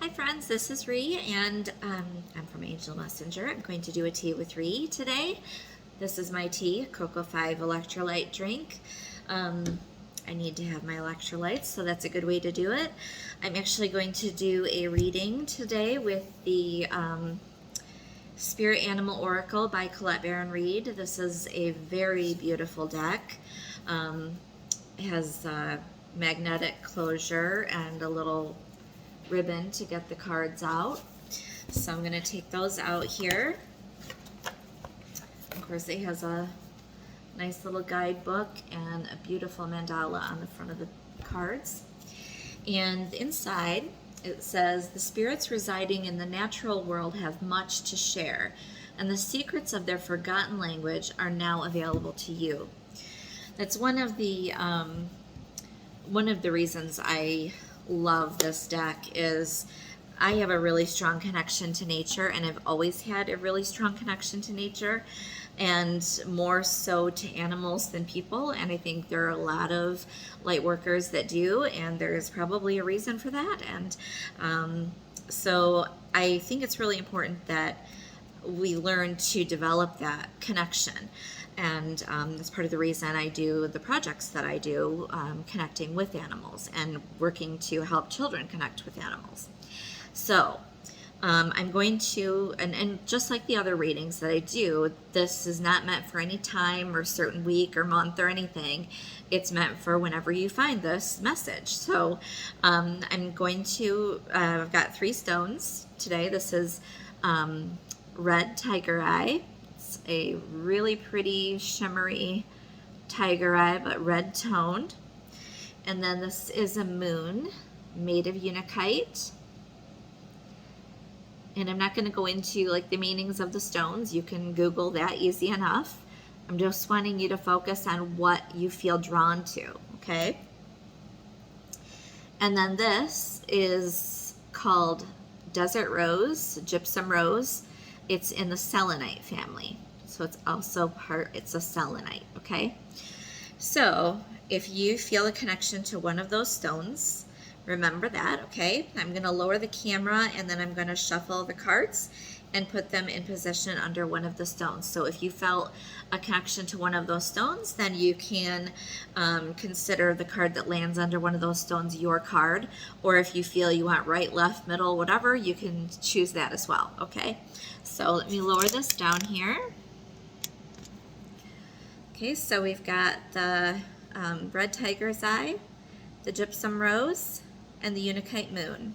Hi friends, this is Reid, and I'm from Angel Messenger. I'm going to do a tea with Reid today. This is my tea, Cocoa 5 electrolyte drink. I need to have my electrolytes, so that's a good way to do it. I'm actually going to do a reading today with the Spirit Animal Oracle by Colette and Reid. This is a very beautiful deck. It has magnetic closure and a little ribbon to get the cards out. So I'm going to take those out here. Of course, it has a nice little guidebook and a beautiful mandala on the front of the cards. And inside it says, the spirits residing in the natural world have much to share, and the secrets of their forgotten language are now available to you. That's one of the reasons I love this deck is I have a really strong connection to nature, and I've always had a really strong connection to nature, and more so to animals than people. And I think there are a lot of light workers that do, and there's probably a reason for that. And so I think it's really important that we learn to develop that connection. And that's part of the reason I do the projects that I do, connecting with animals and working to help children connect with animals. So I'm going to, and just like the other readings that I do, this is not meant for any time or certain week or month or anything. It's meant for whenever you find this message. So I'm going to, I've got 3 stones today. This is red tiger eye. It's a really pretty shimmery tiger eye, but red toned. And then this is a moon made of unakite. And I'm not going to go into like the meanings of the stones. You can Google that easy enough. I'm just wanting you to focus on what you feel drawn to, okay? And then this is called desert rose, gypsum rose. It's in the selenite family. So it's also it's a selenite, okay? So if you feel a connection to one of those stones, remember that, okay? I'm going to lower the camera, and then I'm going to shuffle the cards and put them in position under one of the stones. So if you felt a connection to one of those stones, then you can consider the card that lands under one of those stones your card. Or if you feel you want right, left, middle, whatever, you can choose that as well, okay? So let me lower this down here. Okay, so we've got the red tiger's eye, the gypsum rose, and the unakite moon.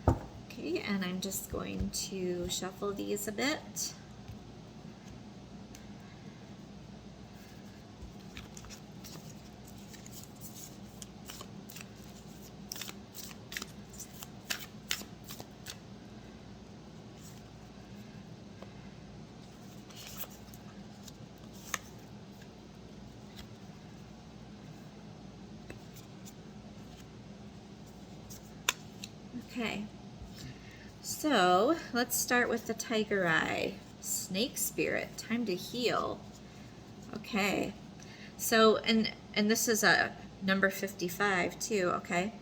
Okay, and I'm just going to shuffle these a bit. Okay, so let's start with the tiger eye. Snake spirit, time to heal. Okay, so and this is a number 55 too, okay?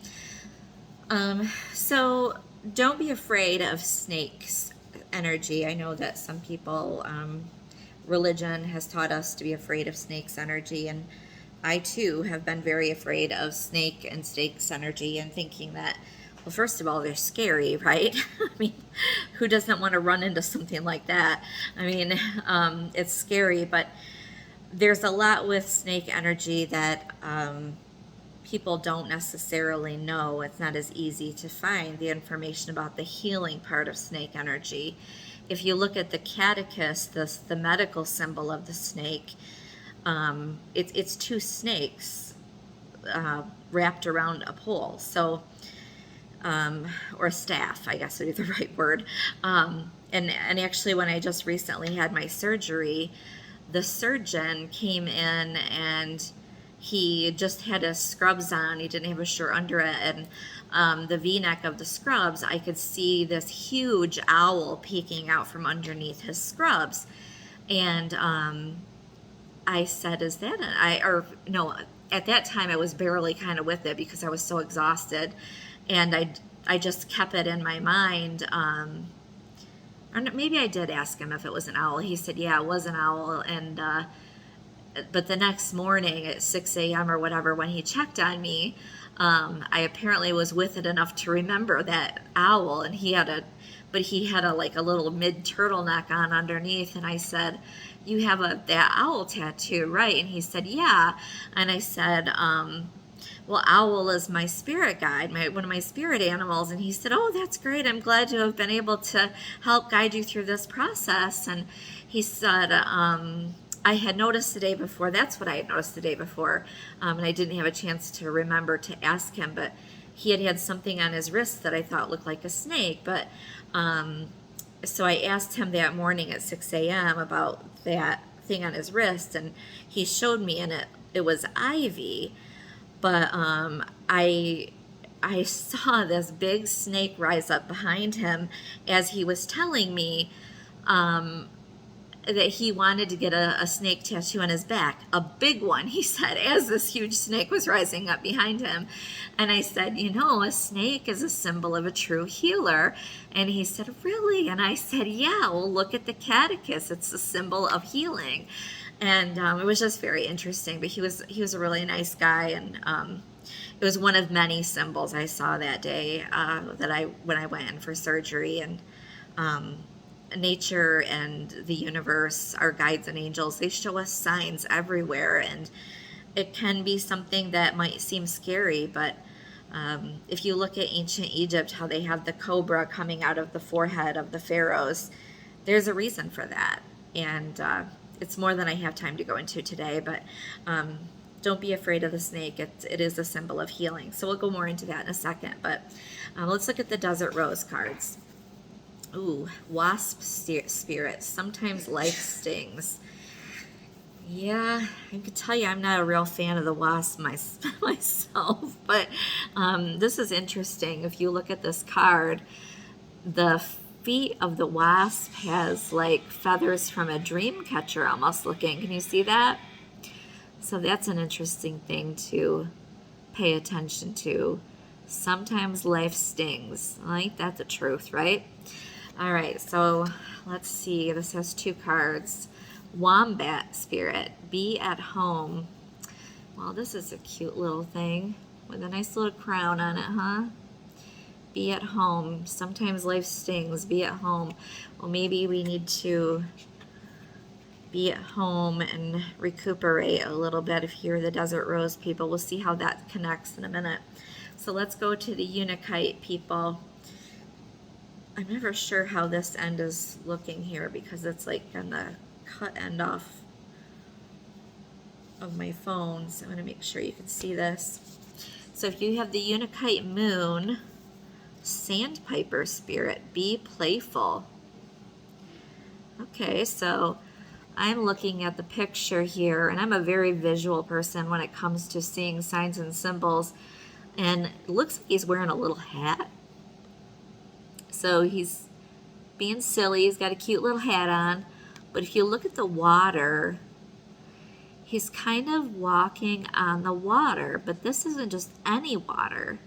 So don't be afraid of snakes energy. I know that some people, religion has taught us to be afraid of snakes energy, and I too have been very afraid of snake and snakes energy, and thinking that, well, first of all, they're scary, right? I mean, who doesn't want to run into something like that? I mean, it's scary, but there's a lot with snake energy that people don't necessarily know. It's not as easy to find the information about the healing part of snake energy. If you look at the catechist, the medical symbol of the snake, it's 2 snakes wrapped around a pole. So or a staff, I guess would be the right word. And actually, when I just recently had my surgery, the surgeon came in and he just had his scrubs on. He didn't have a shirt under it, and the V-neck of the scrubs, I could see this huge owl peeking out from underneath his scrubs. And I said, "Is that no?" At that time, I was barely kind of with it because I was so exhausted. And I I just kept it in my mind. Or maybe I did ask him if it was an owl. He said, yeah, it was an owl. And but the next morning at 6 a.m. or whatever, when he checked on me, I apparently was with it enough to remember that owl. And he had a like a little mid turtleneck on underneath. And I said, you have that owl tattoo, right? And he said, yeah. And I said, well, owl is my spirit guide, one of my spirit animals. And he said, oh, that's great. I'm glad to have been able to help guide you through this process. And he said, I had noticed the day before, that's what I had noticed the day before, and I didn't have a chance to remember to ask him, but he had something on his wrist that I thought looked like a snake. But so I asked him that morning at 6 a.m. about that thing on his wrist, and he showed me, and it was ivy. But I saw this big snake rise up behind him as he was telling me that he wanted to get a snake tattoo on his back, a big one, he said, as this huge snake was rising up behind him. And I said, a snake is a symbol of a true healer. And he said, really? And I said, yeah, well, look at the catechist. It's a symbol of healing. And it was just very interesting. But he was a really nice guy, and it was one of many symbols I saw that day when I went in for surgery. And nature and the universe, our guides and angels, they show us signs everywhere, and it can be something that might seem scary, but if you look at ancient Egypt, how they have the cobra coming out of the forehead of the pharaohs, there's a reason for that. And it's more than I have time to go into today, but don't be afraid of the snake. It is a symbol of healing. So we'll go more into that in a second, but let's look at the Desert Rose cards. Ooh, wasp spirit. Sometimes life stings. Yeah, I could tell you I'm not a real fan of the wasp myself, but this is interesting. If you look at this card, the feet of the wasp has like feathers from a dream catcher almost looking. Can you see that? So that's an interesting thing to pay attention to. Sometimes life stings. I think that's the truth, right? All right, so let's see. This has two cards. Wombat spirit, be at home. Well, this is a cute little thing with a nice little crown on it, huh? Be at home. Sometimes life stings. Be at home. Well, maybe we need to be at home and recuperate a little bit. If you're the Desert Rose people, we'll see how that connects in a minute. So let's go to the Unikite people. I'm never sure how this end is looking here because it's like on the cut end off of my phone. So I'm going to make sure you can see this. So if you have the Unikite moon, Sandpiper Spirit, be playful. Okay, so I'm looking at the picture here, and I'm a very visual person when it comes to seeing signs and symbols. And it looks like he's wearing a little hat. So he's being silly. He's got a cute little hat on. But if you look at the water, he's kind of walking on the water. But this isn't just any water.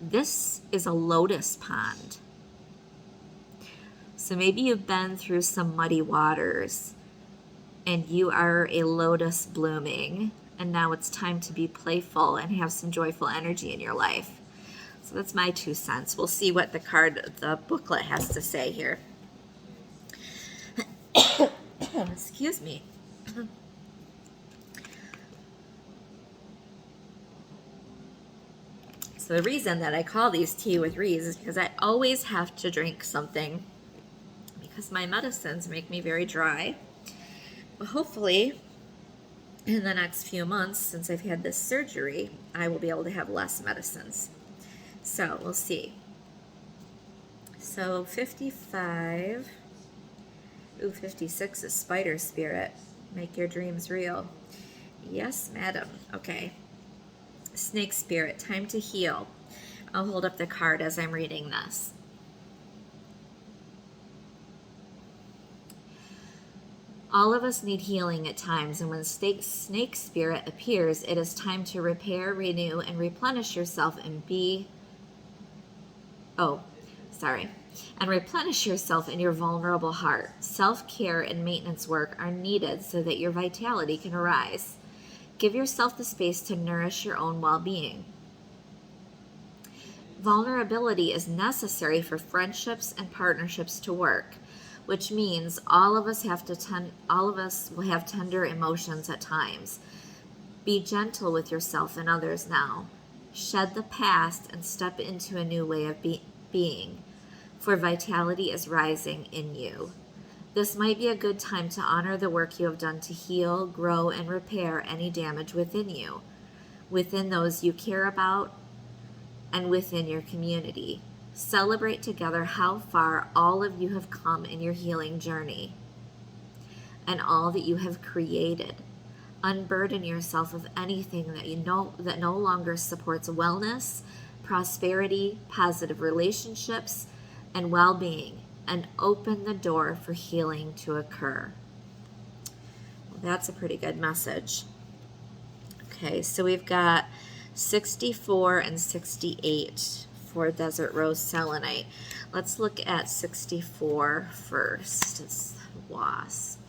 This is a lotus pond. So maybe you've been through some muddy waters and you are a lotus blooming. And now it's time to be playful and have some joyful energy in your life. So that's my 2 cents. We'll see what the booklet has to say here. Excuse me. So the reason that I call these tea with Reeds is because I always have to drink something because my medicines make me very dry. But hopefully, in the next few months, since I've had this surgery, I will be able to have less medicines. So we'll see. So 55. Ooh, 56 is Spider Spirit. Make your dreams real. Yes, madam. Okay. Snake Spirit, time to heal. I'll hold up the card as I'm reading this. All of us need healing at times, and when Snake Spirit appears, it is time to repair, renew, and replenish yourself and be Oh, sorry. And replenish yourself in your vulnerable heart. Self-care and maintenance work are needed so that your vitality can arise. Give yourself the space to nourish your own well-being. Vulnerability is necessary for friendships and partnerships to work, which means all of us will have tender emotions at times. Be gentle with yourself and others now. Shed the past and step into a new way of being, for vitality is rising in you. This might be a good time to honor the work you have done to heal, grow, and repair any damage within you, within those you care about, and within your community. Celebrate together how far all of you have come in your healing journey and all that you have created. Unburden yourself of anything that you know that no longer supports wellness, prosperity, positive relationships, and well-being, and open the door for healing to occur. Well, that's a pretty good message. Okay, so we've got 64 and 68 for Desert Rose Selenite. Let's look at 64 first. It's wasp.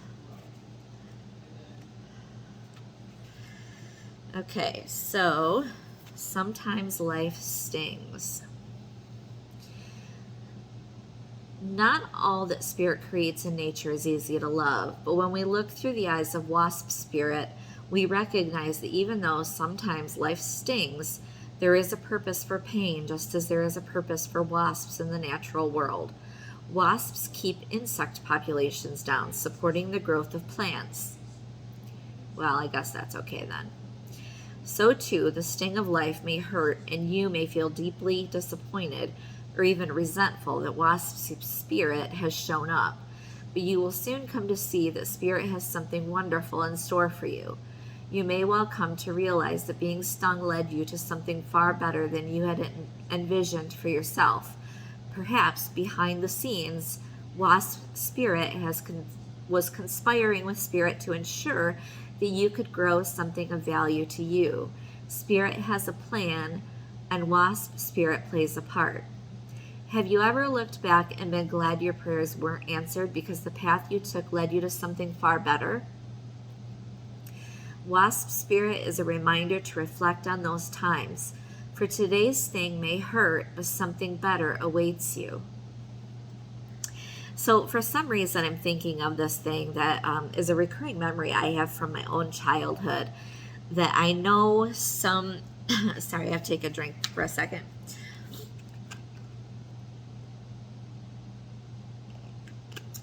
Okay, so sometimes life stings. Not all that spirit creates in nature is easy to love, but when we look through the eyes of wasp spirit, we recognize that even though sometimes life stings, there is a purpose for pain, just as there is a purpose for wasps in the natural world. Wasps keep insect populations down, supporting the growth of plants. Well, I guess that's okay then. So too, the sting of life may hurt, and you may feel deeply disappointed or even resentful that wasp spirit has shown up. But you will soon come to see that spirit has something wonderful in store for you. You may well come to realize that being stung led you to something far better than you had envisioned for yourself. Perhaps behind the scenes, wasp spirit was conspiring with spirit to ensure that you could grow something of value to you. Spirit has a plan, and wasp spirit plays a part. Have you ever looked back and been glad your prayers weren't answered because the path you took led you to something far better? Wasp spirit is a reminder to reflect on those times, for today's sting may hurt, but something better awaits you. So for some reason, I'm thinking of this thing that is a recurring memory I have from my own childhood, that I know some, sorry, I have to take a drink for a second.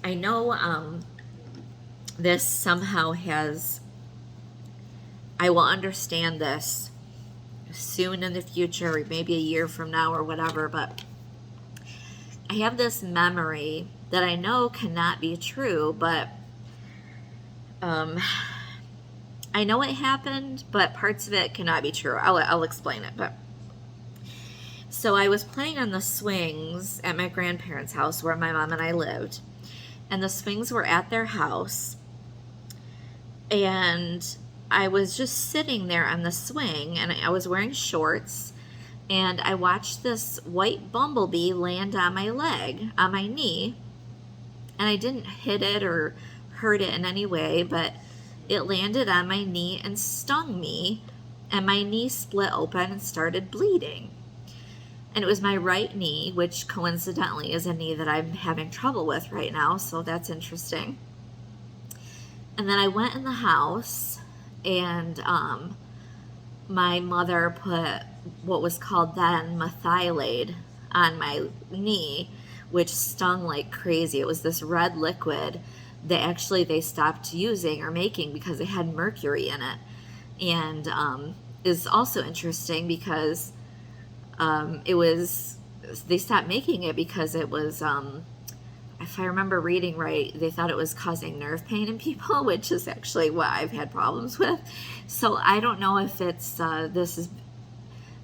I know this somehow has, I will understand this soon in the future, or maybe a year from now or whatever, but I have this memory that I know cannot be true, but I know it happened, but parts of it cannot be true. I'll explain it. But so I was playing on the swings at my grandparents' house where my mom and I lived, and the swings were at their house, and I was just sitting there on the swing, and I was wearing shorts, and I watched this white bumblebee land on my leg, on my knee, and I didn't hit it or hurt it in any way, but it landed on my knee and stung me, and my knee split open and started bleeding. And it was my right knee, which coincidentally is a knee that I'm having trouble with right now, so that's interesting. And then I went in the house, and my mother put what was called then methylate on my knee, which stung like crazy. It was this red liquid that actually they stopped using or making because it had mercury in it. And is also interesting because they stopped making it because it was, if I remember reading right, they thought it was causing nerve pain in people, which is actually what I've had problems with. So I don't know if it's,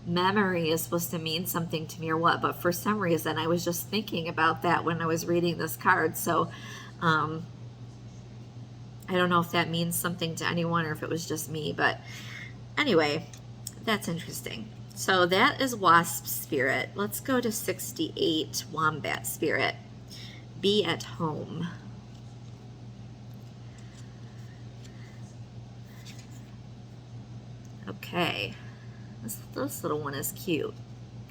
memory is supposed to mean something to me or what, but for some reason I was just thinking about that when I was reading this card. So I don't know if that means something to anyone or if it was just me, but anyway, that's interesting. So that is Wasp Spirit. Let's go to 68, Wombat Spirit. Be at home. Okay. This little one is cute.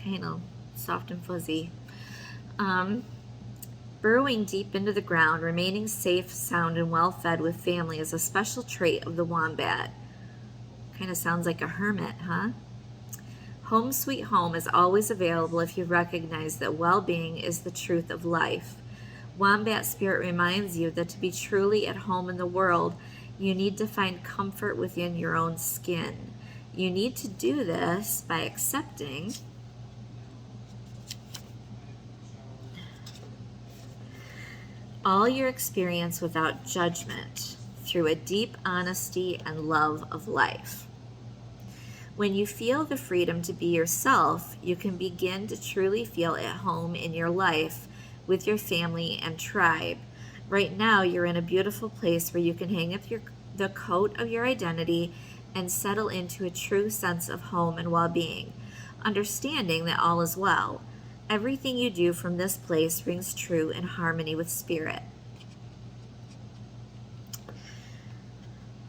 Kind of soft and fuzzy. Burrowing deep into the ground, remaining safe, sound, and well fed with family is a special trait of the wombat. Kind of sounds like a hermit, huh? Home sweet home is always available if you recognize that well-being is the truth of life. Wombat Spirit reminds you that to be truly at home in the world, you need to find comfort within your own skin. You need to do this by accepting all your experience without judgment through a deep honesty and love of life. When you feel the freedom to be yourself, you can begin to truly feel at home in your life with your family and tribe. Right now, you're in a beautiful place where you can hang up the coat of your identity and settle into a true sense of home and well-being, understanding that all is well. Everything you do from this place rings true in harmony with spirit.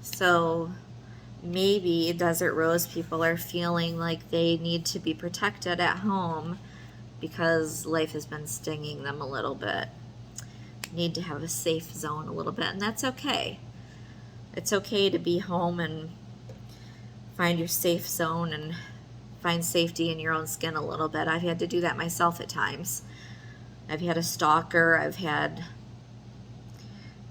So maybe Desert Rose people are feeling like they need to be protected at home because life has been stinging them a little bit. Need to have a safe zone a little bit, and that's okay. It's okay to be home and find your safe zone and find safety in your own skin a little bit. I've had to do that myself at times. I've had a stalker. I've had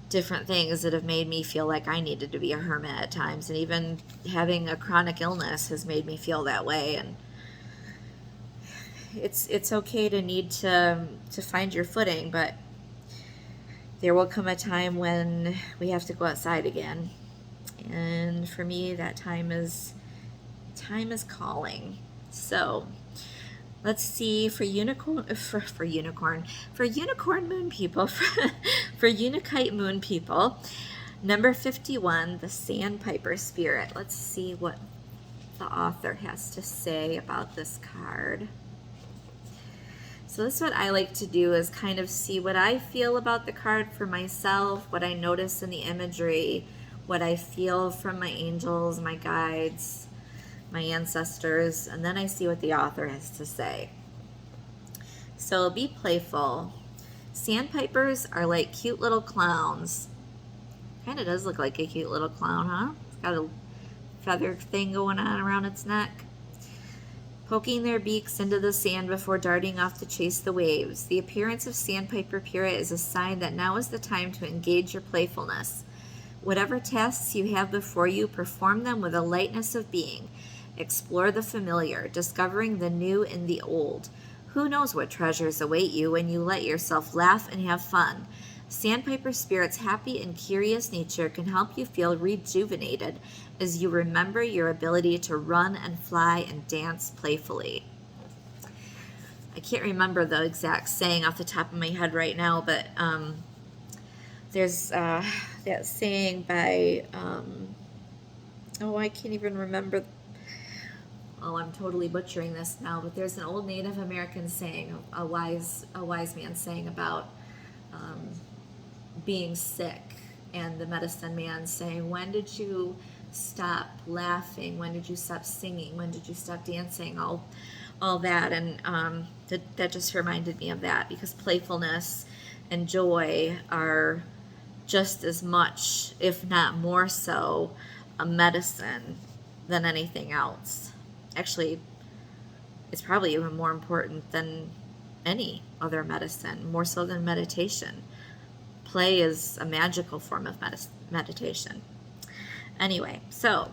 different things that have made me feel like I needed to be a hermit at times, and even having a chronic illness has made me feel that way. And it's okay to need to find your footing, but there will come a time when we have to go outside again. And for me, that time is calling. So let's see for unicorn moon people, for Unikite moon people, number 51, the Sandpiper Spirit. Let's see what the author has to say about this card. So this is what I like to do, is kind of see what I feel about the card for myself, what I notice in the imagery, what I feel from my angels, my guides, my ancestors, and then I see what the author has to say. So be playful. Sandpipers are like cute little clowns. Kind of does look like a cute little clown, huh? It's got a feather thing going on around its neck. Poking their beaks into the sand before darting off to chase the waves. The appearance of Sandpiper Spirit is a sign that now is the time to engage your playfulness. Whatever tasks you have before you, perform them with a lightness of being. Explore the familiar, discovering the new in the old. Who knows what treasures await you when you let yourself laugh and have fun. Sandpiper Spirit's happy and curious nature can help you feel rejuvenated as you remember your ability to run and fly and dance playfully. I can't remember the exact saying off the top of my head right now, but there's that saying by, I can't even remember. I'm totally butchering this now, but there's an old Native American saying, a wise man saying about being sick, and the medicine man saying, when did you stop laughing? When did you stop singing? When did you stop dancing? All that, and that just reminded me of that, because playfulness and joy are just as much, if not more so, a medicine than anything else. Actually, it's probably even more important than any other medicine, more so than meditation. Play is a magical form of meditation. Anyway, so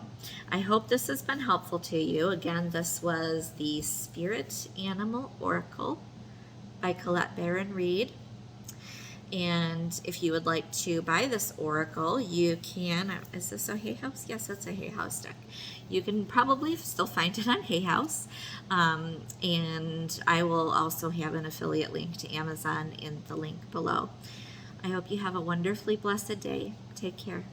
I hope this has been helpful to you. Again, this was the Spirit Animal Oracle by Colette and Reid. And if you would like to buy this oracle, you can. Is this a Hay House? Yes, it's a Hay House deck. You can probably still find it on Hay House. And I will also have an affiliate link to Amazon in the link below. I hope you have a wonderfully blessed day. Take care.